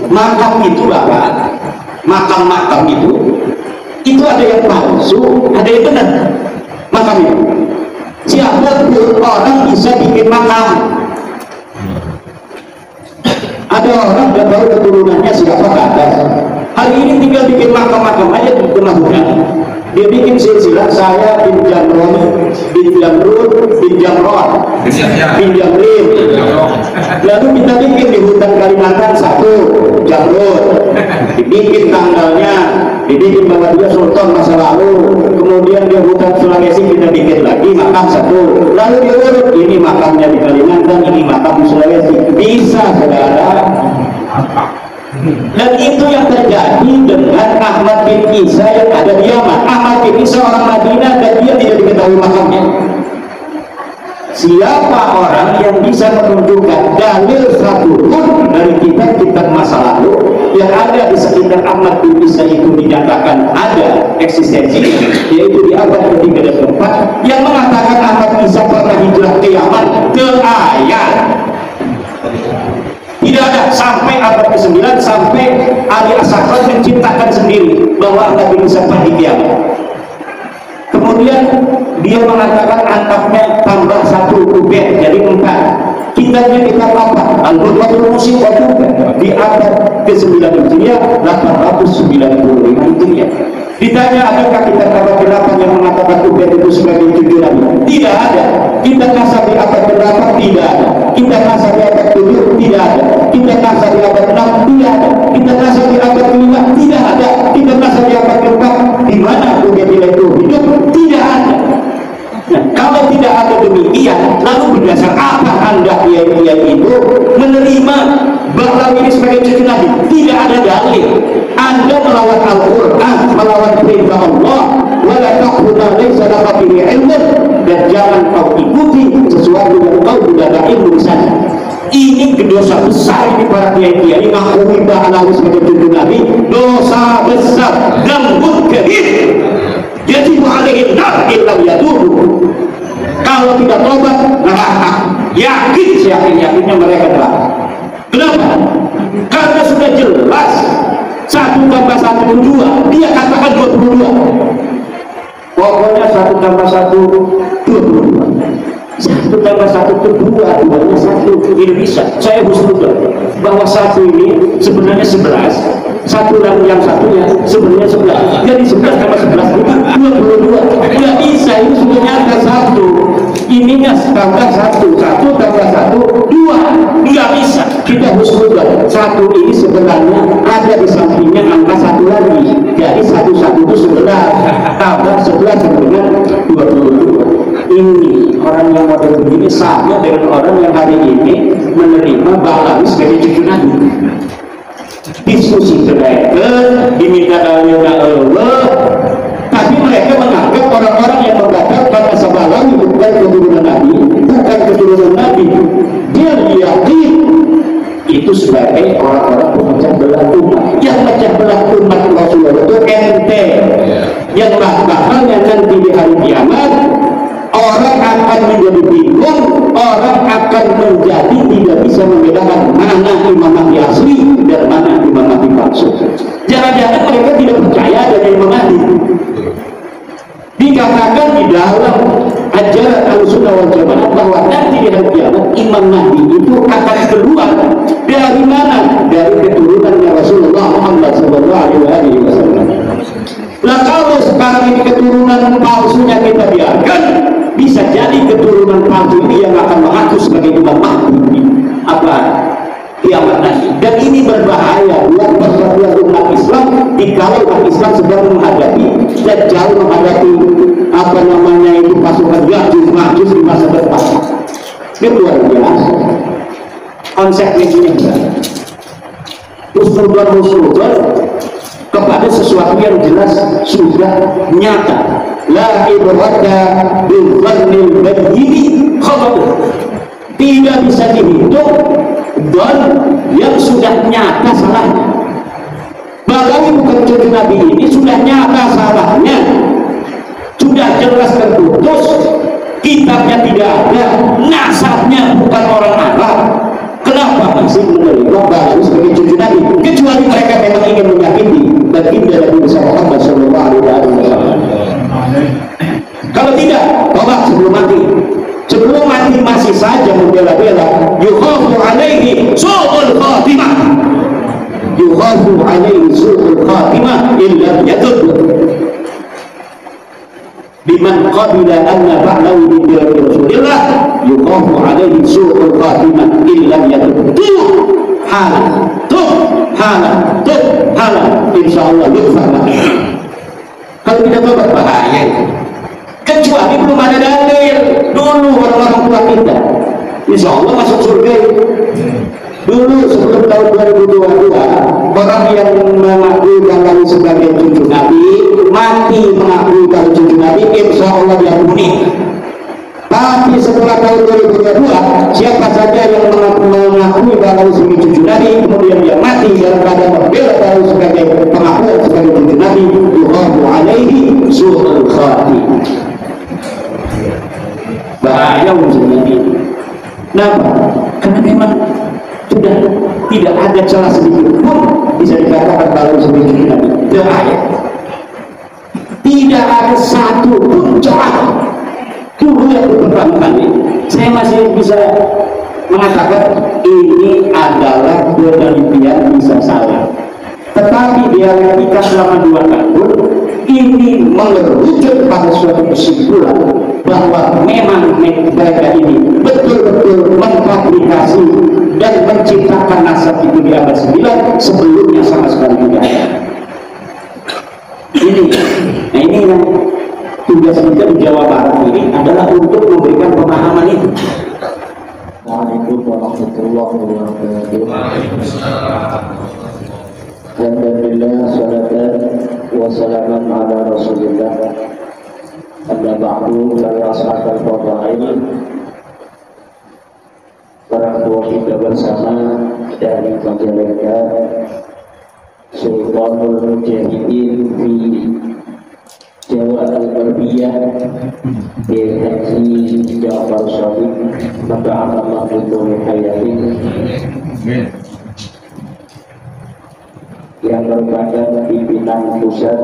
makam itu Bapak, makam-makam itu ada yang palsu, ada yang benar makam itu. Siapa orang bisa bikin makam? Ada orang yang baru keturunannya siapa ke atas, hari ini tinggal bikin makam-makam aja di tengah hutan. Dia bikin silsilah saya bin Jamron, bin Jamrud, bin Jamron, bin Jamrin. Lalu kita bikin di hutan Kalimantan satu Jamrud, dibikin tanggalnya, dibikin bahwa dia sultan masa lalu. Kemudian di hutan Sulawesi kita bikin lagi makam satu. Lalu diurut, ini makamnya di Kalimantan, ini makam di Sulawesi. Bisa saudara. Dan itu yang terjadi dengan Ahmad bin Isa yang ada di Yaman. Ahmad bin Isa orang Madinah dan dia tidak diketahui makamnya. Siapa orang yang bisa menunjukkan dalil satu pun dari kitab-kitab masa lalu yang ada di sekitar Ahmad bin Isa itu dinyatakan ada eksistensi, yaitu di abad ketiga dan keempat, yang mengatakan Ahmad bin Isa pernah hijrah ke Yaman, ke ayat tidak ada. Sampai abad ke-9 sampai Ali As-Sakran menciptakan sendiri bahwa Ahmad bin Isa pernah di Yaman. Kemudian dia mengatakan angkatnya tambah satu kubek jadi 4. Kitabnya kitab apa? Al-Qur'anul Musim di abad ke-9 Hijriah 895 Hijriah. Ditanya adakah kitab abad ke-8 yang mengatakan kubek itu sebagai tujuh nabi? Tidak ada. Kitab Nasab di abad ke-8 tidak ada. Kitab Nasab di abad ke-7 tidak ada. Kitab Nasab di abad ke-6 tidak ada. Kitab Nasab di abad ke-5 tidak ada. Kitab Nasab di abad ke-4 di mana kubek itu hidup? Tidak ada. Nah, kalau tidak ada demikian, lalu berdasar apa Anda kiai-kiai itu menerima bahwa ini sebagai cucu Nabi? Tidak ada dalil. Anda melawan Al-Quran, melawan perintah Allah, wala taquluna laysa laka bihi ilmun, dan jangan kau ikuti sesuatu yang kau tidak ada ilmu di sana. Ini dosa besar ini para kiai-kiai mengakui bahwa sebagai cucu Nabi, dosa besar dan kabir. Jadi alaihi nar illam yatubu. Kalau tidak tobat neraka. Yakin, yakinnya mereka neraka. Kenapa? Karena sudah jelas 1 tambah 1 2. Dia katakan 22. Pokoknya 1 tambah 1 22. 1 tambah 1 itu 2, 2-nya 1. Ini bisa. Saya husnudon bahwa 1 ini sebenarnya 11, 1 dan yang satunya sebenarnya 11. Jadi 11 tambah 11 itu 22. Tidak bisa, ini sudah nyata 1. Ininya tambah 1, 1 tambah 1 2. Tidak bisa. Kita husnudon 1 ini sebenarnya ada di sampingnya angka 1 lagi. Jadi 1 itu 11 tambah 11 sebenarnya 22. Ini orang yang model begini sama dengan orang yang hari ini menerima Balawi sebagai cucu Nabi. Diskusi mereka diminta dalilnya Allah, tapi mereka menganggap orang-orang yang mengatakan asal Balawi bukan keturunan Nabi, bukan keturunan Nabi, dia yakin itu sebagai orang-orang pemecah belah umat. Yang pecah belah umat Rasulullah itu ente, yang bakalnya nanti di hari kiamat orang akan menjadi bingung, orang akan menjadi tidak bisa membedakan mana Imam Mahdi asli dan mana Imam Mahdi palsu. Jangan-jangan mereka tidak percaya ada Imam Mahdi. Dikatakan di dalam ajaran Ahlussunnah wal Jamaah bahwa nanti di hari kiamat Imam Mahdi itu akan keluar dari mana? Dari keturunannya Rasulullah Muhammad SAW. Nah, kalau sekarang ini keturunan palsunya kita biarkan, bisa jadi keturunan palsu ini yang akan mengaku sebagai Imam Mahdi apa kiamat nanti. Dan ini berbahaya buat persatuan umat Islam dikala umat Islam sedang menghadapi dan jauh menghadapi apa namanya itu pasukan Ya'juj Ma'juj di masa depan. Ini luar biasa. Konsekuensinya husnudon kepada sesuatu yang jelas sudah nyata. La ibrata bil dhannil bayyini khabar. Tidak bisa dihitung dan yang sudah nyata salahnya. Balawi bukan cucu Nabi ini sudah nyata salahnya, sudah jelas terputus, kitabnya tidak ada, nasabnya bukan orang Arab. Kenapa masih menerima Balawi sebagai cucu Nabi? Kecuali illa yatub biman qabila anna ba'dahu min diri Rasulillah yuqafu alaihi su'ul khatimah illa yatub halan insyaallah yufa'lah. Kalau tidak tobat bahaya, kecuali belum ada dalil dulu orang-orang tua kita insyaallah masuk surga. Dulu sebelum tahun 2022 orang yang mengakui kalau sebagai cucu Nabi mati mengakui kalau cucu Nabi insyaallah diampuni. Tapi setelah tahun 2022 siapa saja yang mengakui kalau sebagai cucu Nabi kemudian dia mati dalam keadaan membela kalau sebagai pengakuan sebagai cucu Nabi yuqafu alaihi su'ul khatimah. Bahaya urusan ini. Kenapa? Karena memang sudah tidak ada celah sedikit pun bisa dikatakan kalau sebagai cucu Nabi. Bahaya. Tidak ada satu pun celah. Dulu yang beberapa kali saya masih bisa mengatakan ini adalah penelitian bisa salah, tetapi dialektika selama 2 tahun ini mengerucut pada suatu kesimpulan bahwa memang mereka ini betul-betul mengfabrikasi dan menciptakan nasab itu di abad 9 sebelumnya sama sekali tidak ada. Nah ini yang tugas kita di Jawa Barat ini adalah untuk memberikan pemahaman itu. Waalaikumsalam warahmatullahi wabarakatuh. Alhamdulillah salatan wa salaman ala Rasulillah. Amma ba'du dari ashabul fadail. Para tua kita bersama dari Majalengka Sultanul Mujahidin di Jawa Al-Barbiyah Kiai Haji Ja'far Shadiq Mata'ala Mahmudul Hayati yang merupakan pimpinan pusat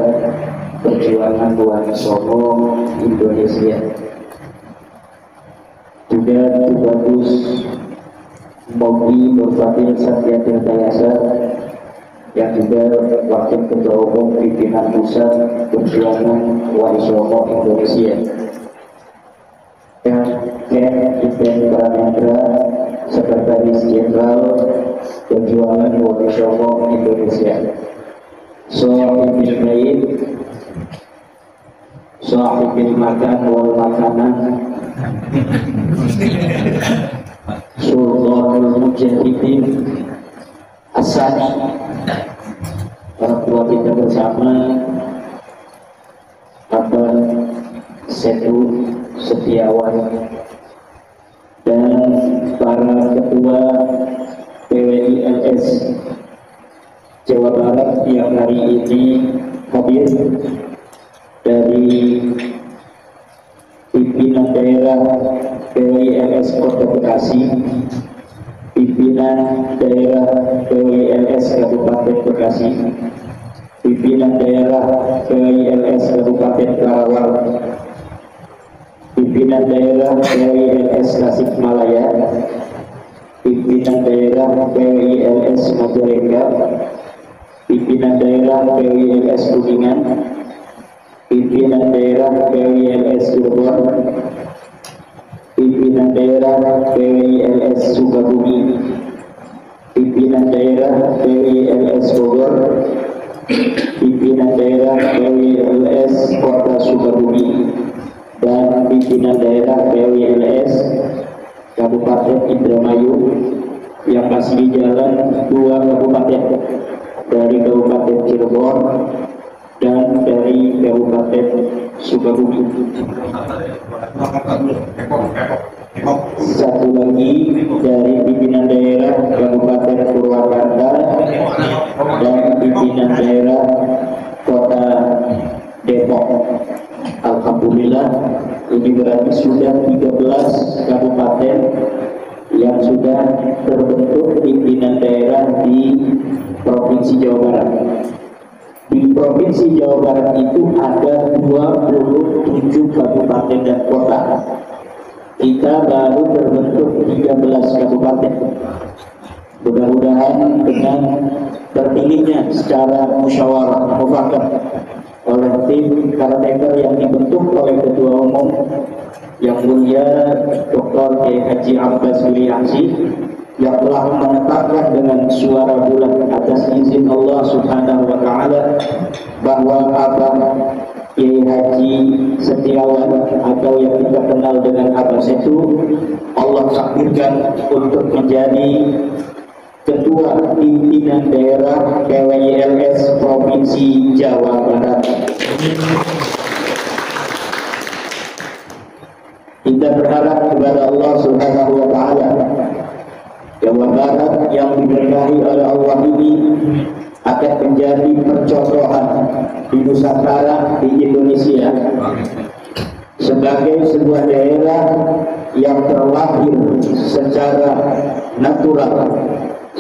perjuangan Wonosobo Indonesia, juga Tubagus Mogi Nurfatil Satya Tirtayasa yang juga wakil ketua umum pimpinan pusat perjuangan Wonosobo Indonesia, dan Ken Iben Pranendra Sekretaris Jenderal Perjuangan Wonosobo Indonesia, Sohibil Baik, Sohibil Makan wal Makanan, Sultanul Mujahidin Asani, para tua kita bersama, Abang Setu Setiawan, dan para ketua PWILS Jawa Barat yang hari ini hadir, dari pimpinan daerah PWILS Kota Bekasi, pimpinan daerah PWILS Kabupaten Bekasi, pimpinan daerah PWILS Kabupaten Karawang, pimpinan daerah PWILS Tasikmalaya, pimpinan daerah PWILS Majalengka, pimpinan daerah PWILS Kuningan, pimpinan daerah PWILS Cirebon, pimpinan daerah PWILS Sukabumi, pimpinan daerah PWILS Bogor, pimpinan daerah PWILS Kota Sukabumi, dan pimpinan daerah PWILS Kabupaten Indramayu yang masih di jalan 2 kabupaten, dari Kabupaten Cirebon dan dari Kabupaten Sukabumi. Satu lagi dari pimpinan daerah Kabupaten Purwakarta dan pimpinan daerah Kota Depok. Alhamdulillah, ini berarti sudah 13 kabupaten yang sudah terbentuk pimpinan daerah di Provinsi Jawa Barat. Di Provinsi Jawa Barat itu ada 27 kabupaten dan kota. Kita baru terbentuk 13 kabupaten. Mudah-mudahan dengan terpilihnya secara musyawarah mufakat oleh tim caretaker yang dibentuk oleh Ketua Umum yang mulia Dr. Haji Abbas Wilyaksi, yang telah menetapkan dengan suara bulat atas izin Allah Subhanahu wa Ta'ala bahwa Abang Kiai Haji Setiawan atau yang kita kenal dengan Abah Setu, Allah takdirkan untuk menjadi Ketua Pimpinan Daerah PWILS Provinsi Jawa Barat. Kita berharap kepada Allah Subhanahu wa Ta'ala, Jawa Barat yang diberkahi oleh Allah ini akan menjadi percontohan di Nusantara, di Indonesia, sebagai sebuah daerah yang terlahir secara natural,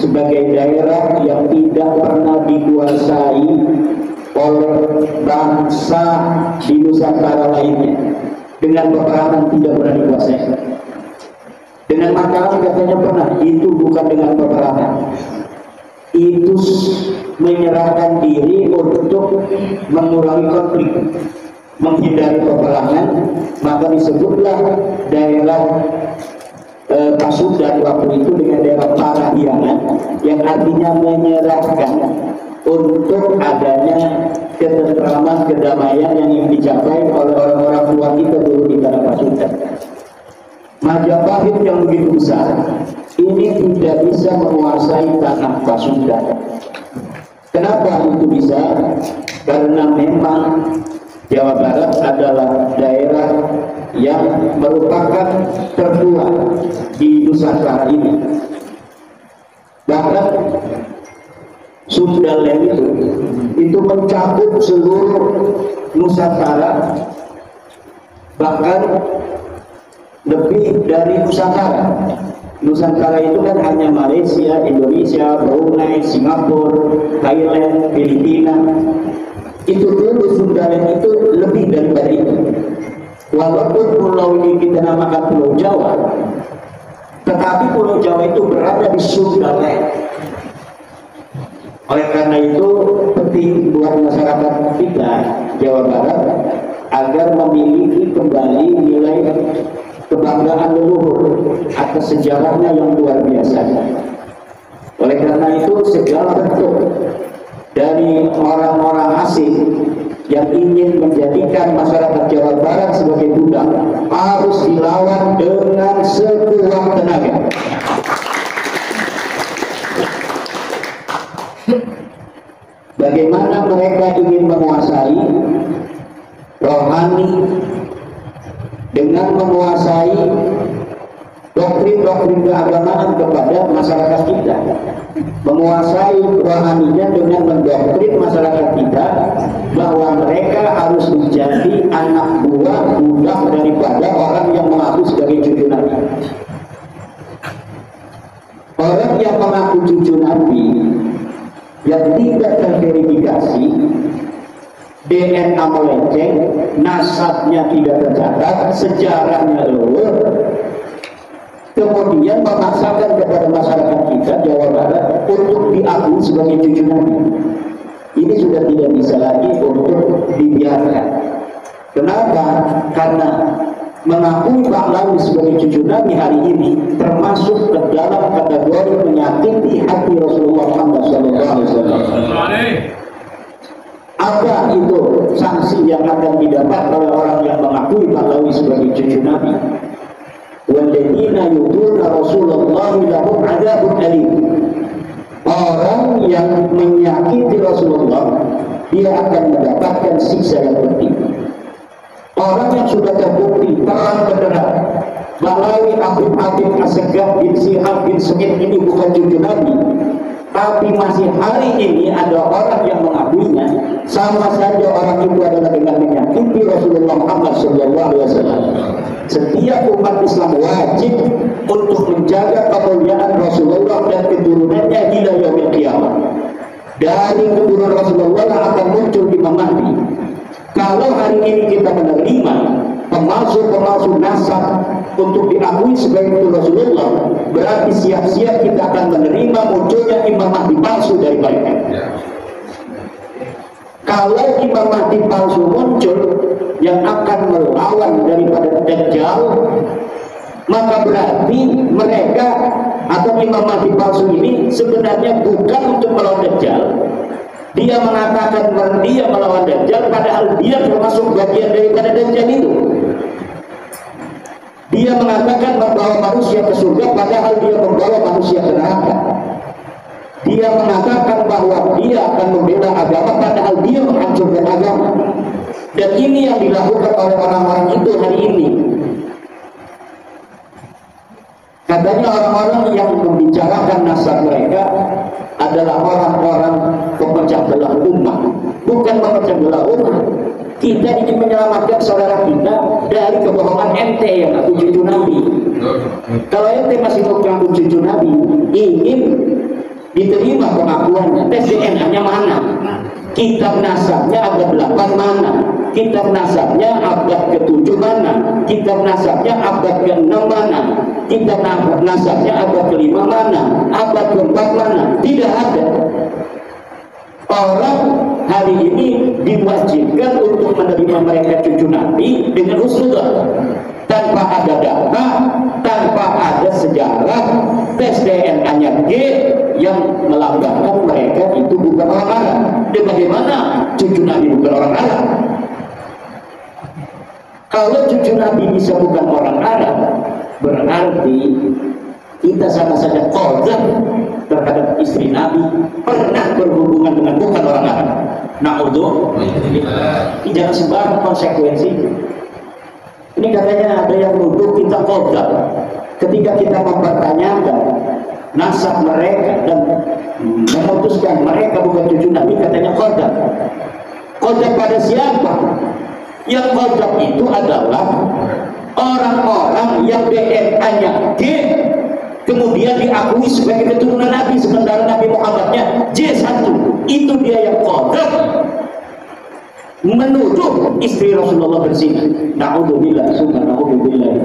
sebagai daerah yang tidak pernah dikuasai oleh bangsa di Nusantara lainnya, dengan peperangan tidak pernah dikuasai. Dengan Mataram katanya pernah, itu bukan dengan peperangan, itu menyerahkan diri untuk mengurangi konflik, menghindari peperangan. Maka disebutlah daerah Pasundan waktu itu dengan daerah Parahyangan, yang artinya menyerahkan untuk adanya ketentraman, kedamaian yang ingin dicapai oleh orang-orang tua kita dulu di tanah Pasundan. Majapahit yang begitu besar ini tidak bisa menguasai tanah Pasundan. Kenapa itu bisa? Karena memang Jawa Barat adalah daerah yang merupakan tertua di Nusantara ini. Bahkan Sundaland itu mencakup seluruh Nusantara, bahkan lebih dari Nusantara. Nusantara itu kan hanya Malaysia, Indonesia, Brunei, Singapura, Thailand, Filipina. Itu dulu Sundaland itu lebih daripada itu. Walaupun pulau ini kita namakan Pulau Jawa, tetapi Pulau Jawa itu berada di Sundaland. Oleh karena itu penting buat masyarakat kita Jawa Barat agar memiliki kembali nilai kebanggaan leluhur atas sejarahnya yang luar biasa. Oleh karena itu segala bentuk dari orang-orang asing yang ingin menjadikan masyarakat Jawa Barat sebagai budak harus dilawan dengan sekuat tenaga. Bagaimana mereka ingin menguasai rohani dengan menguasai doktrin-doktrin keagamaan kepada masyarakat kita, menguasai rohaninya dengan mendoktrin masyarakat kita bahwa mereka harus menjadi anak buah budak daripada orang yang mengaku sebagai cucu Nabi. Orang yang mengaku cucu Nabi yang tidak terverifikasi, DNA melenceng, nasabnya tidak tercatat, sejarahnya luar, kemudian memaksakan kepada masyarakat kita Jawa Barat untuk diakui sebagai cucu Nabi. Ini sudah tidak bisa lagi untuk dibiarkan. Kenapa? Karena mengakui Pahlawi sebagai cucu Nabi hari ini termasuk ke dalam kategori menyakiti hati Rasulullah Muhammad SAW. Apa itu sanksi yang akan didapat oleh orang yang mengakui Pahlawi sebagai cucu Nabi? Walladzina yu'tuna Rasulullah lahum 'adzabun alim. Orang yang menyakiti Rasulullah, dia akan mendapatkan siksa yang pedih. Orang yang sudah terbukti terang benderang Pahlawi Habib Assegaf bin Syihab bin Sa'id ini bukan cucu Nabi, tapi masih hari ini ada orang yang mengakuinya, sama saja orang itu adalah dengan menyakiti Rasulullah Muhammad SAW. Setiap umat Islam wajib untuk menjaga kemuliaan Rasulullah dan keturunannya hingga yaumil qiyamah. Dari keturunan Rasulullah akan muncul Imam Mahdi. Kalau hari ini kita menerima pemalsu nasab untuk diakui sebagai itu Rasulullah, berarti siap-siap kita akan menerima munculnya Imam Mahdi palsu dari mereka. Kalau Imam Mahdi palsu muncul yang akan melawan daripada Dajjal, maka berarti mereka atau Imam Mahdi palsu ini sebenarnya bukan untuk melawan Dajjal. Dia mengatakan dia melawan Dajjal, padahal dia termasuk bagian daripada Dajjal itu. Dia mengatakan membawa manusia ke surga, padahal dia membawa manusia ke neraka. Dia mengatakan bahwa dia akan membela agama, padahal dia menghancurkan agama. Dan ini yang dilakukan oleh orang-orang itu hari ini. Katanya orang-orang yang membicarakan nasab mereka adalah orang-orang pemecah belah umat. Bukan pemecah belah umat. Kita ingin menyelamatkan saudara kita dari kebohongan ente yang ngaku cucu Nabi. Kalau ente masih ngaku cucu Nabi, ingin diterima pengakuannya, tes DNA-nya mana? Kitab nasabnya abad 8 mana? Kitab nasabnya abad ke-7 mana? Kitab nasabnya abad ke-6 mana? Kitab nasabnya abad ke-5 mana? Abad ke-4 mana? Tidak ada. Orang hari ini diwajibkan untuk menerima mereka cucu Nabi dengan husnudzon, tanpa ada data, tanpa ada sejarah, tes DNA-nya G yang melambangkan mereka itu bukan orang Arab. Dan bagaimana cucu Nabi bukan orang Arab? Kalau cucu Nabi bisa bukan orang Arab, berarti kita sama saja qadzaf terhadap istri Nabi, pernah berhubungan dengan bukan orang Arab. Na'udzubillah. Jangan sembarang konsekuensi. Ini katanya ada yang nuduh kita qadzaf ketika kita mempertanyakan nasab mereka dan memutuskan mereka bukan cucu Nabi, katanya qadzaf. Qadzaf pada siapa? Yang qadzaf itu adalah orang-orang yang DNA-nya G kemudian diakui sebagai keturunan Nabi, sementara Nabi Muhammadnya J1. Itu dia yang qadzaf, menuduh istri Rasulullah berzina. Na'udzubillah, summa na'udzubillah.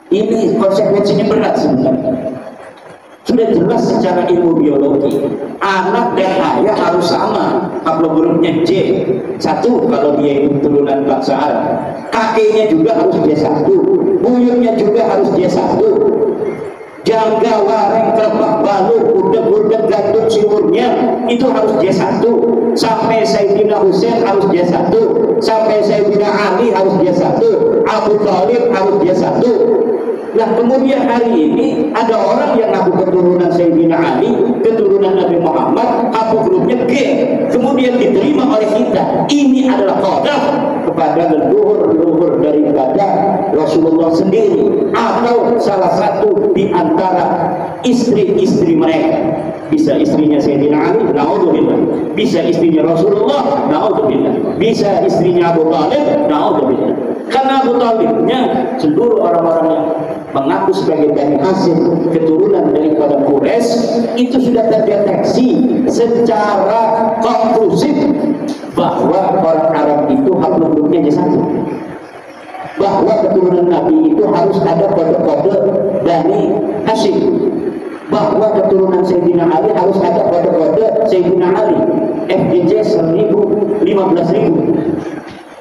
Ini konsekuensinya berat sebenarnya. Sudah jelas secara ilmu biologi, anak dan ayah harus sama. Haplogrup-nya J1 kalau dia itu keturunan bangsa Arab. Kakeknya juga harus J1, buyutnya juga harus J1. Jangga, wareng, kerbak, baluk, budak-budak, gandum, siurnya itu harus J1. Sampai Sayyidina Husain harus J1, sampai Sayyidina Ali harus J1, Abu Thalib harus J1. Nah kemudian hari ini ada orang yang ngaku keturunan Sayyidina Ali, keturunan Nabi Muhammad, haplogrupnya G, kemudian diterima oleh kita. Ini adalah qadzaf kepada leluhur daripada Rasulullah sendiri, atau salah satu di antara istri-istri mereka. Bisa istrinya Sayyidina Ali, na'udzubillah. Bisa istrinya Rasulullah, na'udzubillah. Bisa istrinya Abu Thalib, na'udzubillah. Karena Abu Thalibnya seluruh orang-orang yang mengaku sebagai Bani Hashim, keturunan daripada Quraisy, itu sudah terdeteksi secara konklusif bahwa orang Arab itu haplogrupnya J1, bahwa keturunan Nabi itu harus ada kode-kode Bani Hashim, bahwa keturunan Sayyidina Ali harus ada kode-kode Sayyidina Ali, FJJ 1000, 15.000.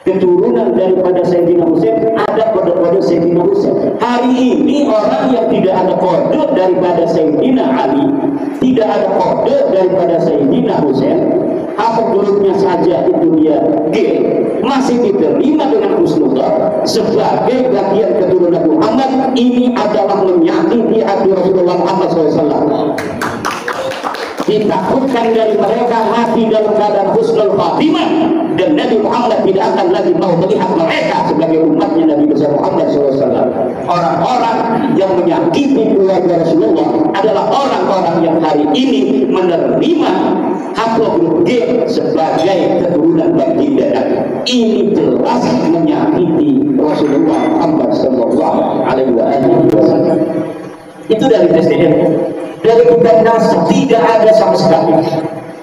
Keturunan daripada Sayyidina Husain ada kode-kode Sayyidina Husain. Hari ini orang yang tidak ada kode daripada Sayyidina Ali, tidak ada kode daripada Sayyidina Husain, haplogrupnya saja itu dia G, masih diterima dengan husnudzon sebagai bagian keturunan Muhammad. Ini adalah menyakiti hati Rasulullah Muhammad SAW. Ditakutkan dari mereka mati dalam keadaan husnul khatimah, dan Nabi Muhammad tidak akan lagi mau melihat mereka sebagai umatnya Nabi besar Muhammad SAW. Orang-orang yang menyakiti keluarga Rasulullah adalah orang-orang yang hari ini menerima haplogrup G sebagai keturunan baginda Nabi. Ini jelas menyakiti Rasulullah Muhammad SAW. Itu dari tes DNA. Dari kitab nasab tidak ada sama sekali.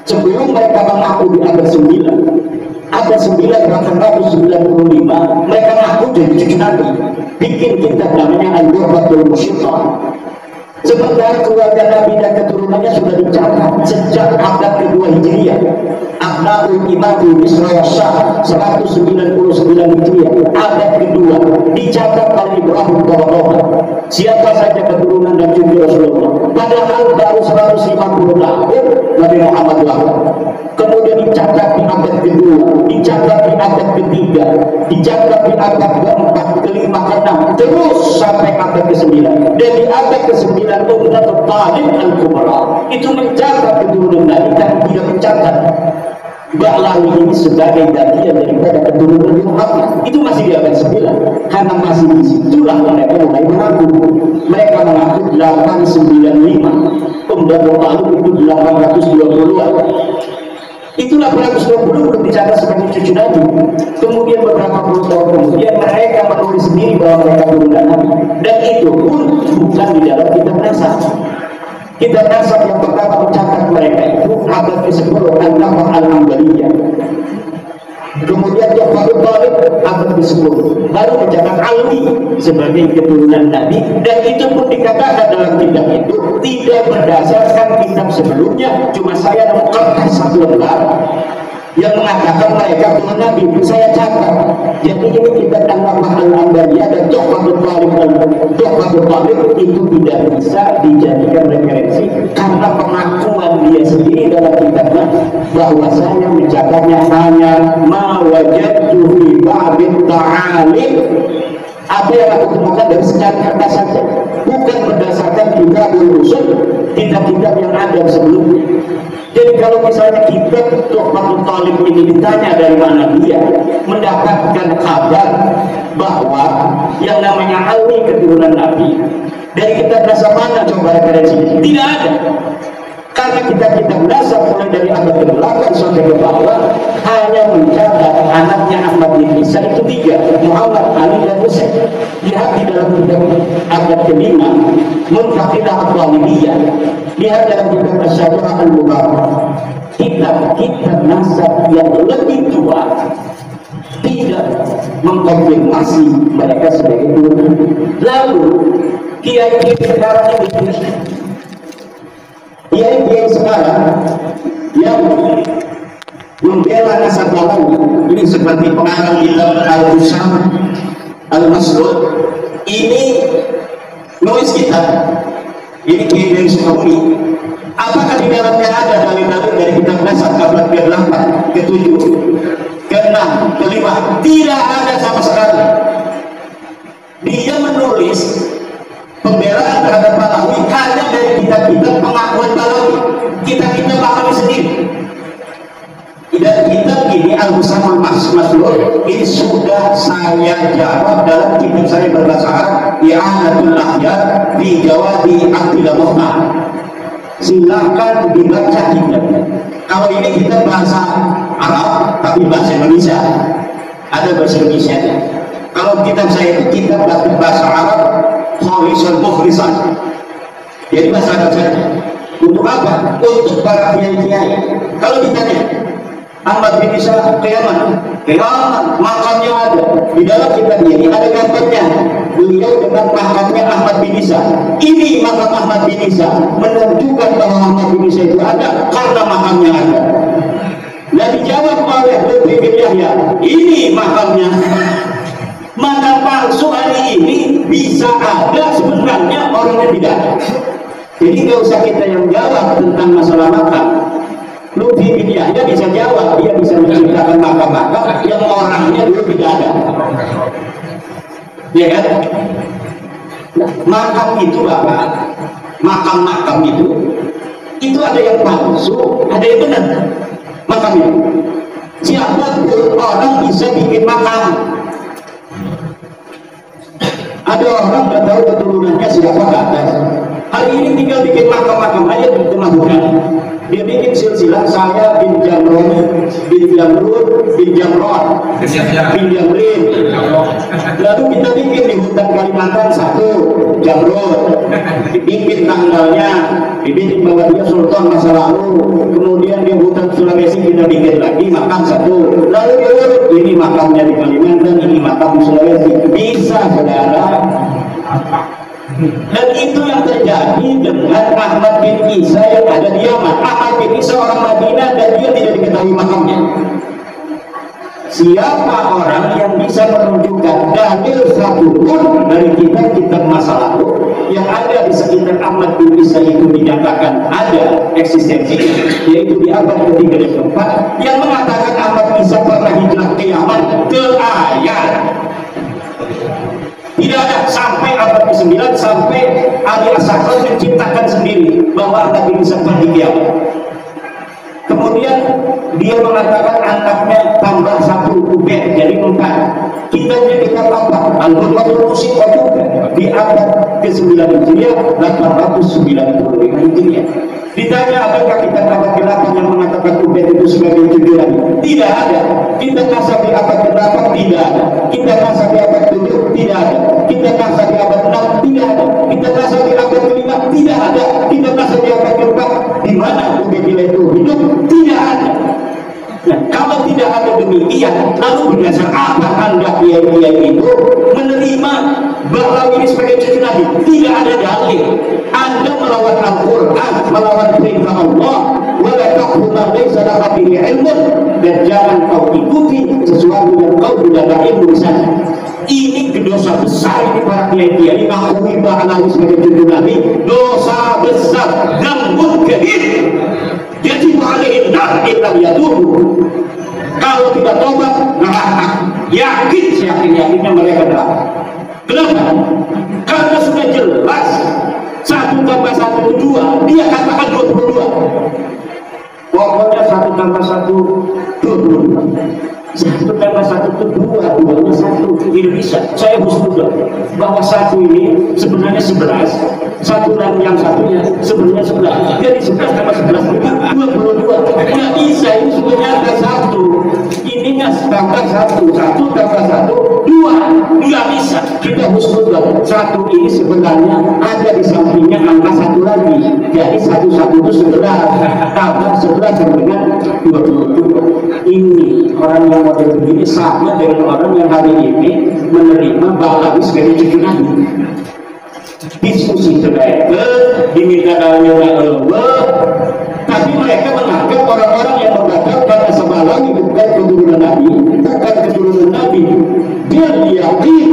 Sebelum mereka mengaku di abad 9, abad 995 mereka mengaku jadi cucu Nabi, bikin kitab namanya Al-Ghurratul Musyiqah. Sementara keluarga Nabi dan keturunannya sudah dicatat sejak abad kedua Hijriah. Abnaul Imam Isra wa Syah 199 Hijriah, abad kedua dicatat oleh Ibrahim Qaradawi. Siapa saja keturunan dan cucu Rasulullah. Padahal baru 150 tahun Nabi Muhammad lahir. Kemudian dicatat di abad kedua, dicatat di abad ketiga, dicatat di abad keempat, kelima, keenam, terus sampai abad ke-9. Dan di abad ke-9 Ummatul Talib Al-Kubra itu mencatat keturunan Nabi dan tidak mencatat Ba'lawi ini sebagai bagian daripada keturunan Muhammad. Itu masih di abad 9, karena masih di situlah mereka mulai mengaku. Mereka mengaku 895, Ummatul Talib itu 820-an. Itulah 820 belum dicatat sebagai cucu Nabi. Kemudian beberapa puluh tahun kemudian mereka menulis sendiri bahwa mereka turunan Nabi. Dan itu pun bukan di dalam kitab nasab. Kitab nasab yang pertama mencatat mereka itu abad ke-10 An-Nafah Al-Ambaliyah. Kemudian Ja'far Talib abad ke-10 baru mencatat Alwi sebagai keturunan Nabi, dan itu pun dikatakan dalam kitab itu tidak berdasarkan kitab sebelumnya. Cuma saya nemu kertas satu lembar yang mengatakan mereka turunan Nabi, saya catat. Jadi ini kitab An-Nafah Al-Ambaliyah dan Ja'far Talib itu tidak bisa dijadikan referensi karena pengakuan dia sendiri dalam kitabnya bahwa saya mencatatnya hanya ma wajadtu fi ba'd ta'alim, apa yang aku temukan dari sekian kertas saja, bukan berdasarkan kitabul usul, kitab-kitab yang ada sebelumnya. Jadi kalau misalnya kita Ja'far Talib ini ditanya dari mana dia mendapatkan kabar bahwa yang namanya Ali keturunan Nabi, dari kitab nasab mana coba referensinya? Tidak ada. Karena kitab-kitab nasab mulai dari abad ke-8 sampai ke bawah hanya mencatat anaknya Ahmad bin Isa itu 3, Muhammad, Ali, dan Husain. Lihat di dalam kitab abad ke-5 Munfaqidah Al-Talibiyah, lihat dalam kitab Asy-Syajarah Al-Mubarak, kitab-kitab nasab yang lebih tua tidak mengkonfirmasi mereka sebagai turunan. Lalu kiai-kiai sekarang ini, kiai-kiai sekarang yang membela nasab Nabawi ini seperti pengarang kitab Al-Husam Al-Masrud ini nulis kitab ini kiai dari Sukabumi. Apakah di dalamnya ada dalil-dalil dari kitab nasab abad ke-8, ke-7, ke-6, ke-5? Tidak ada sama sekali. Dia menulis pembelaan terhadap Balawi hanya dari kitab-kitab pengakuan Balawi, kitab-kitab Balawi sendiri. Dan kitab ini Al-Husam Al-Masrud ini sudah saya jawab dalam kitab saya berbahasa Arab, I'anatul Ahyar fi Jawabi Abdillah Muhammad. Silakan dibaca kitabnya. Kalau ini kita bahasa Arab tapi bahasa Indonesia, ada bahasa Indonesia. Kalau kitab saya itu kitab bahasa Arab khalisan mukhlisan, jadi bahasa Arab saja. Untuk apa? Untuk para kiai-kiai. Kalau ditanya Ahmad bin Isa kiamat, makamnya ada di dalam kitab ini, ada gambarnya beliau dengan makamnya Ahmad bin Isa. Ini makam Ahmad bin Isa, menunjukkan bahwa Ahmad bin Isa itu ada karena makamnya ada. Dan dijawab oleh Lutfi bin Yahya, ini makamnya. Maka palsu hari ini bisa ada, sebenarnya orangnya tidak ada. Jadi nggak usah kita yang jawab tentang masalah makam. Lutfi bin Yahya bisa jawab, dia bisa menciptakan makam-makam yang orangnya dulu tidak ada. Ya kan? Nah, makam itu apa? Makam-makam itu ada yang palsu, ada yang benar. Makam itu. Siapa pun orang bisa bikin makam. Ada orang nggak tahu keturunannya siapa ke atas. Hari ini tinggal bikin makam-makam aja di tengah hutan. Dia bikin silsilah saya bin Jamroni, bin Jamrud, bin Jamron, bin Jamrin. Lalu kita bikin di hutan Kalimantan 1 Jamrud, dibikin tanggalnya, dibikin bahwa dia sultan masa lalu. Kemudian di hutan kita bikin lagi makam satu, lalu diurut ini makamnya di Kalimantan, ini makam di Sulawesi, bisa saudara. Dan itu yang terjadi dengan Ahmad bin Isa yang ada di Yaman. Ahmad bin Isa orang Madinah dan dia tidak diketahui makamnya. Siapa orang yang bisa menunjukkan dalil satupun dari kitab-kitab masa lalu yang ada di sekitar Ahmad bin Isa itu dinyatakan ada eksistensinya, yaitu di abad ketiga dan keempat, yang mengatakan Ahmad bin Isa pernah hijrah ke Yaman, ke ayat. Tidak ada. Sampai abad ke-9 sampai Ali As-Sakran menciptakan sendiri bahwa Ahmad bin Isa pernah di Yaman. Kemudian dia mengatakan anaknya tambah satu ubed jadi 4. Kitabnya kita tambah Al-Qur'anul Musim di abad ke-9 Hijriah 895 Hijriah. Ditanya apakah kita abad ke-8 yang mengatakan ubed itu sebagai tujuan? Tidak ada. Kita kasar di abad ke-8 tidak ada. Kita kasar di abad ke-7 tidak ada. Kita kasar di abad ke-6 tidak ada. Kita kasar di abad ke-5 tidak ada. Kita kasar di abad ke-4 di mana ubed itu hidup tidak ada. Nah, kalau tidak ada demikian, lalu berdasar apa Anda kiai-kiai itu menerima bahwa ini sebagai cucu Nabi? Tidak ada dalil. Anda melawan Al-Quran, melawan perintah Allah, wala taqfu ma laysa laka bihi ilmun, dan jangan kau ikuti sesuatu yang kau tidak ada ilmu di sana. Ini dosa besar ini para kiai-kiai mengakui bahwa Nabi sebagai cucu Nabi, dosa besar dan mungkin. Jadi alaihi nar illam yatubu. Kalau tidak tobat neraka. Yakin, yakinnya mereka neraka. Kenapa? Karena sudah jelas 1 tambah 1 itu 2. Dia katakan 22. Pokoknya 1 tambah 1 22. 1 tambah 1 itu 2, 2 nya 1. Ini bisa. Saya husnudon bahwa 1 ini sebenarnya 11, 1 dan yang satunya sebenarnya 11. Jadi 11 tambah 11 itu 22. Nggak bisa, ini sebenarnya ada 1. Ininya tambah 1, 1 tambah 1 2. Nggak bisa. Kita husnudon 1 ini sebenarnya ada di sampingnya angka 1 lagi. Jadi 1 itu 11 tambah 11 sama dengan 22. Ini orang yang model begini sama dengan orang yang hari ini menerima bahwa sebagai cucu Nabi. Diskusi terkait diminta dalilnya Allah, tapi mereka menganggap orang-orang yang mengatakan semalam itu bukan keturunan Nabi, bukan keturunan Nabi, dia yakin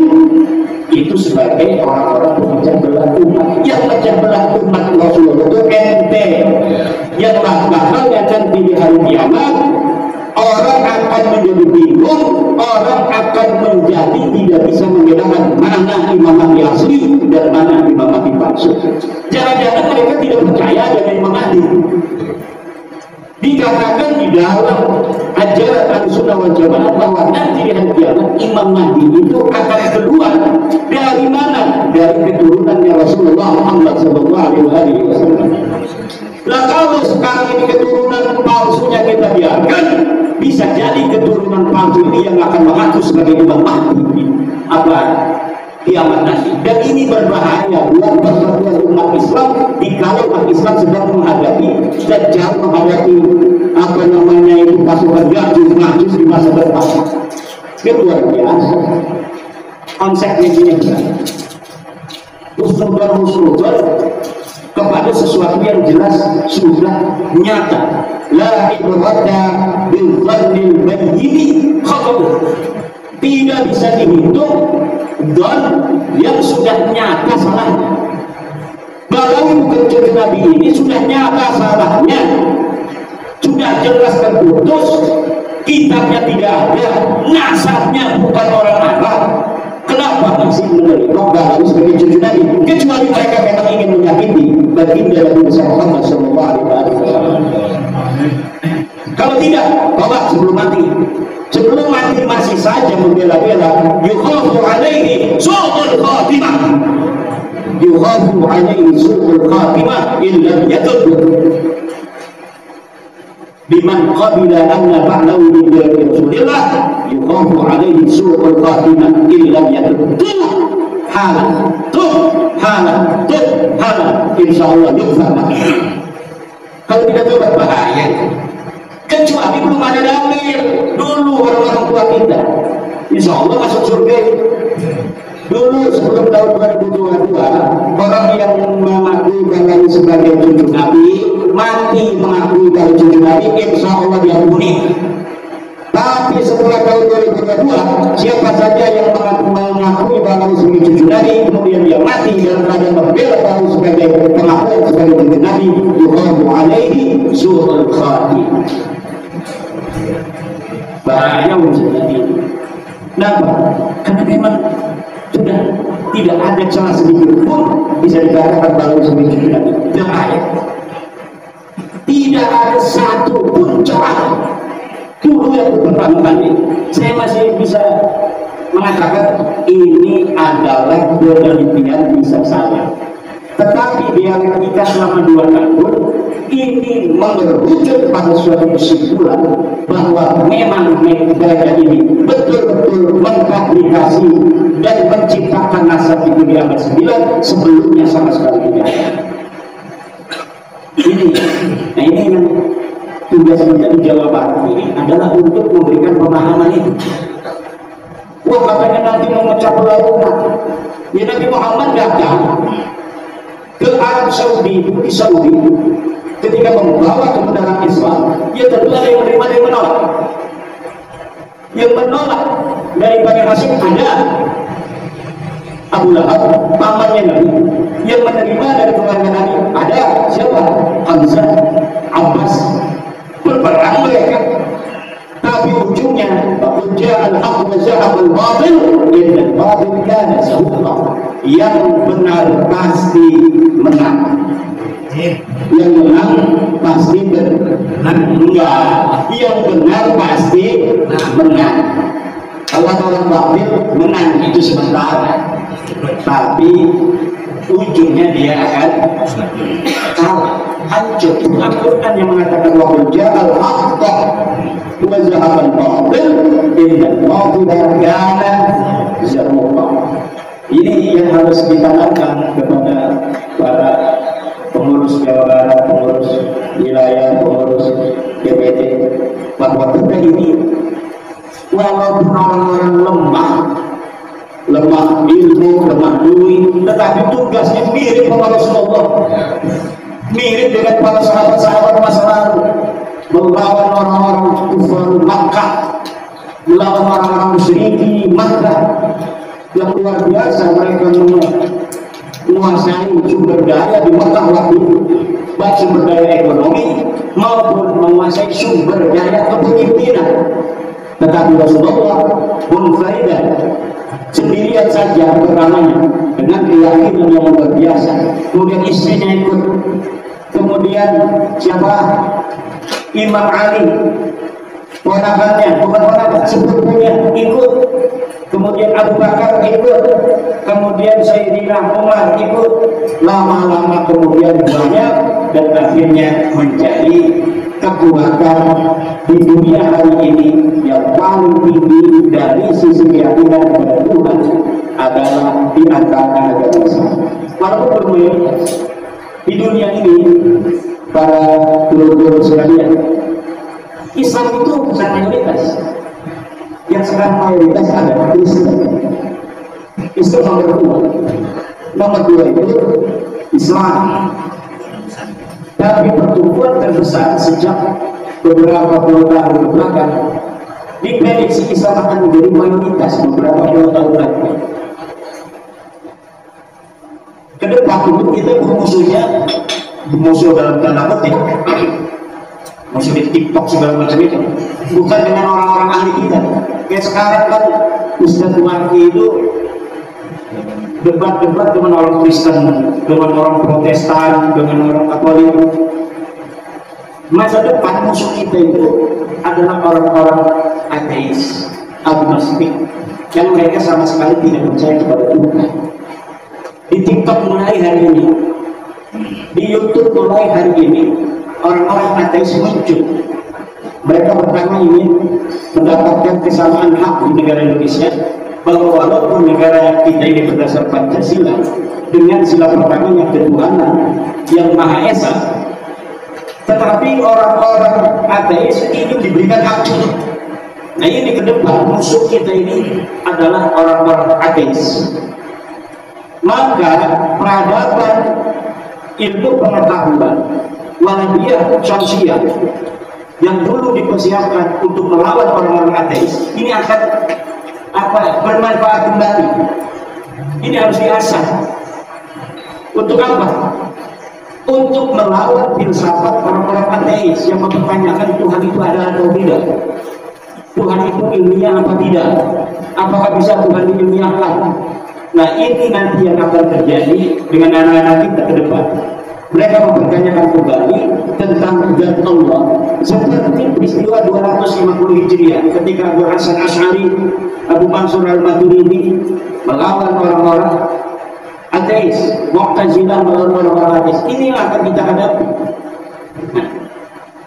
itu sebagai orang-orang pemecah belah umat. Yang pecah belah umat Rasulullah itu ente, yang bakalnya nanti di hari kiamat. Orang akan menjadi bingung, orang akan menjadi tidak bisa membedakan mana Imam Mahdi asli dan mana Imam Mahdi palsu. Jangan-jangan mereka tidak percaya ada Imam Mahdi. Dikatakan di dalam ajaran Ahlussunnah wal Jamaah bahwa nanti di hari kiamat Imam Mahdi itu akan keluar dari mana? Dari keturunannya Rasulullah Muhammad SAW. Nah, kalau sekarang ini keturunan palsunya kita biarkan, bisa jadi keturunan palsu ini yang akan mengaku sebagai Imam Mahdi apa kiamat nanti. Dan ini berbahaya buat persatuan umat Islam dikala umat Islam sedang menghadapi Dajjal, menghadapi apa namanya itu pasukan Ya'juj Ma'juj di masa depan. Itu luar biasa. Konsepnya gini, husnudon kepada sesuatu yang jelas sudah nyata. La ibrata bil dhannil bayyin khata'u. Tidak bisa dihitung dan yang sudah nyata salahnya. Bahwa bukan cucu Nabi ini sudah nyata salahnya, sudah jelas terputus, kitabnya tidak ada, nasabnya bukan orang Arab. Kenapa masih menerima bahwa sebagai cucu Nabi? Kecuali mereka memang ingin menyakiti baginda Nabi Muhammad SAW. Kalau tidak, tolak sebelum mati. Sebelum mati masih saja membela-bela. Yukhafu alaihi su'ul khatimah. Yukhafu alaihi su'ul khatimah illa yatub. Biman qabila anna ba'dahu min diri Rasulillah yukhafu alaihi su'ul khatimah illa yatub. Halah, insyaallah yukfar. Kalau tidak tobat bahaya. Kecuali belum ada dalil. Dulu orang-orang tua kita, insya Allah masuk surga. Dulu sebelum tahun 2022, orang yang mengakui bahwa sebagai cucu Nabi mati mengakui bahwa cucu Nabi, insya Allah diampuni. Tapi setelah tahun 2022, siapa saja yang mengakui bahwa sebagai cucu Nabi kemudian dia mati dalam keadaan membela bahwa sebagai pengakuan sebagai cucu Nabi, yuqamu alaihi su'ul khatimah. Bahaya unsur ini. Kenapa? Karena memang sudah tidak ada celah sedikit pun bisa dikatakan bahwa sebagai cucu Nabi. Bahaya. Tidak ada satu pun celah. Dulu yang pertama kali saya masih bisa mengatakan ini adalah penelitian bisa saya, tetapi dialektika selama 2 tahun ini mengerucut pada suatu kesimpulan bahwa memang mereka ini betul-betul mengfabrikasi dan menciptakan nasab itu di abad 9 sebelumnya sama sekali tidak ada. Ini yang tugas kita di Jawa Barat ini adalah untuk memberikan pemahaman itu. Wah, katanya nanti memecah belah umat. Ya, Nabi Muhammad datang ke Arab Saudi, di Saudi, ketika membawa kebenaran Islam, ya tentu ada yang menerima dan yang menolak. Yang menolak dari Bani Hashim ada Abu Lahab, pamannya Nabi. Yang menerima dari keluarga Nabi ada siapa? Hamzah, Abbas. Berperang mereka, tapi ujungnya al-haq wa zahab al-batil, innal batil kana zahuqa. Yang benar pasti menang. Yang menang pasti benar. Enggak, yang benar pasti menang. Kalau orang batil menang itu sementara, tapi ujungnya dia akan kalah, hancur. Al-Quran yang mengatakan wa ja'al haqqa wa zahaqal batil innal batila kana zahuqa. Ini yang harus ditanamkan kepada para pengurus Jawa Barat, pengurus wilayah, pengurus DPD, bahwa kita ini walaupun orang-orang lemah ilmu, lemah duit, tetapi tugasnya mirip sama Rasulullah, mirip dengan para sahabat-sahabat masa lalu, melawan orang-orang kufar Makkah, melawan orang-orang musyriki Makkah yang luar biasa. Mereka menguasai sumber daya di Makkah waktu itu, baik sumber daya ekonomi maupun menguasai sumber daya kepemimpinan. Tetapi Rasulullah munfaridan, sendirian saja pertamanya dengan keyakinan yang luar biasa. Kemudian istrinya ikut, kemudian siapa? Imam Ali, ponakannya, bukan ponakan, sepupunya ikut, kemudian Abu Bakar ikut, kemudian Sayyidina Umar ikut, lama-lama kemudian banyak dan akhirnya menjadi kekuatan di dunia hari ini yang paling tinggi dari sisi keyakinan kepada Tuhan adalah di antara agama Islam. Walaupun bermayoritas di dunia ini, para guru-guru sekalian, Islam itu bukan mayoritas. Yang sekarang mayoritas adalah Kristen. Islam nomor 2 itu Islam. Tapi pertumbuhan terbesar sejak beberapa puluh tahun belakang diprediksi Islam akan menjadi mayoritas beberapa puluh tahun lagi. Ke depan itu kita bermusuhnya, musuh dalam tanda kutip, musuh di TikTok segala macam itu, bukan dengan orang-orang ahli kita. Kayak sekarang kan Ustaz Marki itu debat-debat dengan orang Kristen, dengan orang Protestan, dengan orang Katolik. Masa depan musuh kita itu adalah orang-orang ateis, agnostik, yang mereka sama sekali tidak percaya kepada Tuhan. Di TikTok mulai hari ini, di YouTube mulai hari ini, orang-orang ateis muncul. Mereka pertama ingin mendapatkan kesamaan hak di negara Indonesia, bahwa walaupun negara kita ini berdasar Pancasila dengan sila pertamanya ketuhanan yang Maha Esa, Tetapi orang-orang ateis ingin diberikan hak cuti. Nah ini ke depan musuh kita ini adalah orang-orang ateis. Maka peradaban ilmu pengetahuan walabiyah sosial yang dulu dipersiapkan untuk melawan orang-orang ateis ini akan bermanfaat kembali. Ini harus diasah. Untuk apa? Untuk melawan filsafat orang-orang ateis yang mempertanyakan Tuhan itu ada atau tidak, Tuhan itu ilmiah apa tidak, apakah bisa Tuhan diilmiahkan. Nah ini nanti yang akan terjadi dengan anak-anak kita ke depan. Mereka mempertanyakan kembali tentang zat Allah seperti peristiwa 250 Hijriah ketika Abu Hasan Asy'ari, Abu Mansur Al-Maturidi melawan orang-orang ateis, Mu'tazilah melawan orang-orang ateis. Ini yang akan kita hadapi. Nah,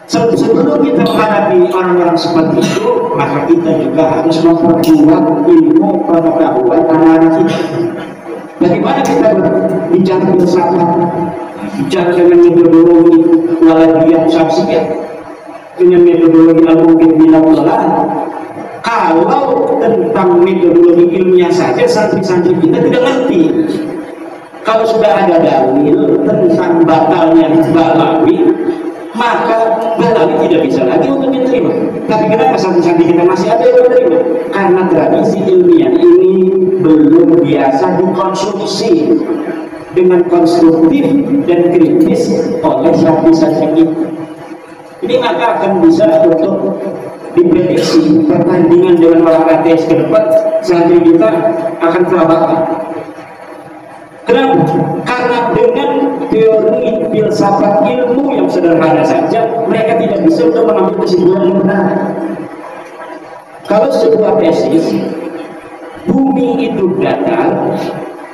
sebelum kita menghadapi orang-orang seperti itu, maka kita juga harus memperkuat ilmu pengetahuan anak-anak kita. Bagaimana kita bicara filsafat, bicara dengan metodologi walabiyah syamsiyah, dengan metodologi al-mungkin binatullah. Kalau tentang metodologi ilmiah saja santri-santri kita tidak ngerti. Kalau sudah ada dalil tentang batalnya Balawi, maka Balawi tidak bisa lagi untuk diterima. Tapi kenapa santri-santri kita masih ada yang menerima? Karena tradisi ilmiah ini belum biasa dikonsumsi dengan konstruktif dan kritis oleh santri-santri kita. Ini maka akan bisa untuk diprediksi pertandingan dengan orang ateis ke depan, santri kita akan kelabakan. Kenapa? Karena dengan teori filsafat ilmu yang sederhana saja mereka tidak bisa untuk mengambil kesimpulan yang benar. Kalau sebuah tesis bumi itu datar,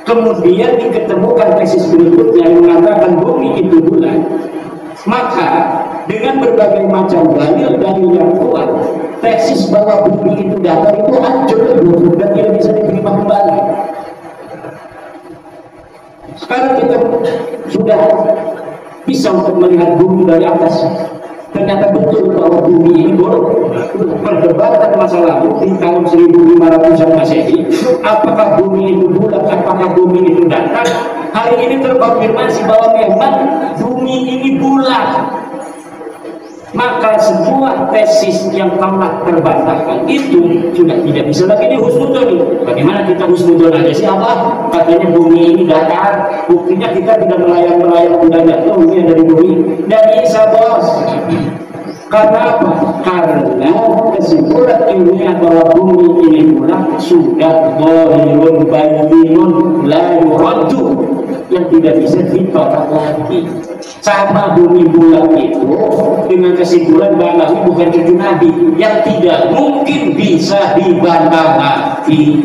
kemudian diketemukan tesis berikutnya yang mengatakan bumi itu bulat, maka dengan berbagai macam dalil-dalil yang kuat, tesis bahwa bumi itu datar itu hancur dan tidak bisa diterima kembali. Sekarang kita sudah bisa untuk melihat bumi dari atas. Ternyata betul bahwa bumi ini bolong. Perdebatan masa lalu di tahun 1500-an Masehi, apakah bumi itu bulat, apakah bumi itu datar? Hari ini terkonfirmasi bahwa memang bumi ini bulat. Maka sebuah tesis yang telah terbantahkan itu sudah tidak bisa lagi dihusnudon. Bagaimana kita husnudon aja sih Allah? Katanya bumi ini datar, buktinya kita tidak melayang-melayang udah jatuh bumi dari bumi. Dan Isa bos. Karena apa? Karena kesimpulan ilmiah bahwa bumi ini bulat sudah dhahirun bayyinun la yuraddu, yang tidak bisa ditolak lagi. Sama bumi bulat itu dengan kesimpulan Balawi bukan cucu Nabi yang tidak mungkin bisa dibantah lagi.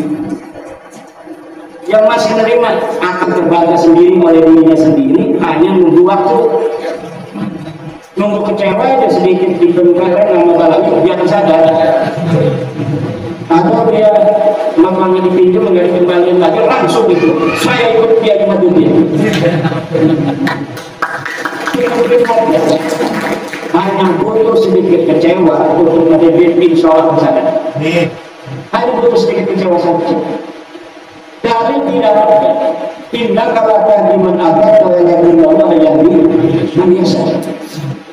Yang masih menerima akan terbantah sendiri oleh dirinya sendiri, hanya nunggu waktu, nunggu kecewa aja sedikit dibengkaren sama Balawi, dia akan sadar. Atau dia mamanya dipinjam menjadi kembalian lagi langsung itu saya ikut dia cuma dunia. Hanya butuh sedikit kecewa untuk menjadi insya Allah sadar. Hanya butuh sedikit kecewa saja. Dari tidak ada tindak kalau di mana Allah yang biasa.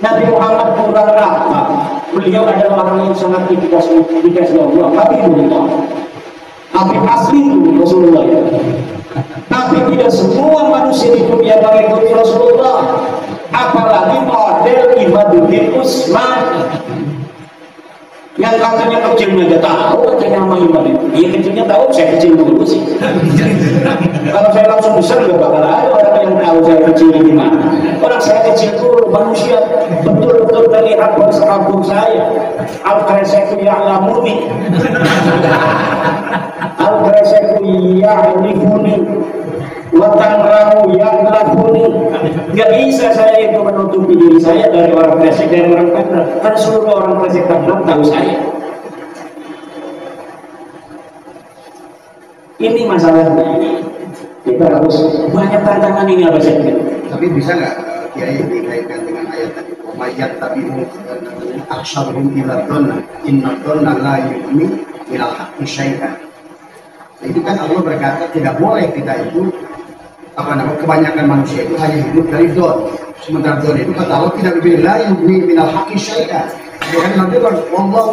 Nabi Muhammad kurang apa? Beliau adalah orang yang sangat dikasih Allah. Tapi asli itu Rasulullah. Tapi tidak semua manusia di dunia mengikuti Rasulullah. Apalagi model Imaduddin Usman yang katanya kecilnya gak tahu katanya sama Imam itu. Iya kecilnya tahu, saya kecil dulu sih. Kalau saya langsung besar gak bakal ada orang yang tahu saya kecil gimana. Orang saya kecil dulu, manusia betul-betul terlihat bersekampung saya. Al-Kreseku ya'lamuni, Al-Kreseku ya'rifuni, Watangramu ya'lafuni. Gak bisa saya itu menutupi diri saya dari orang Kresek dan orang Tangerang. Karena seluruh orang Kresek Tangerang tahu saya. Ini masalahnya. Kita harus banyak tantangan ini apa saja. Tapi bisa nggak Kiai dikaitkan dengan ayat tadi. Mayat tabi'u aksharuhum ila dhanna inna dhanna la yu'min minal haqqi syai'an. Itu kan Allah berkata tidak boleh kita itu kebanyakan manusia itu hanya hidup dari don. Sementara don itu kata Allah tidak berbeda la yu'min minal haqqi syai'an. Bukan nanti kalau Allah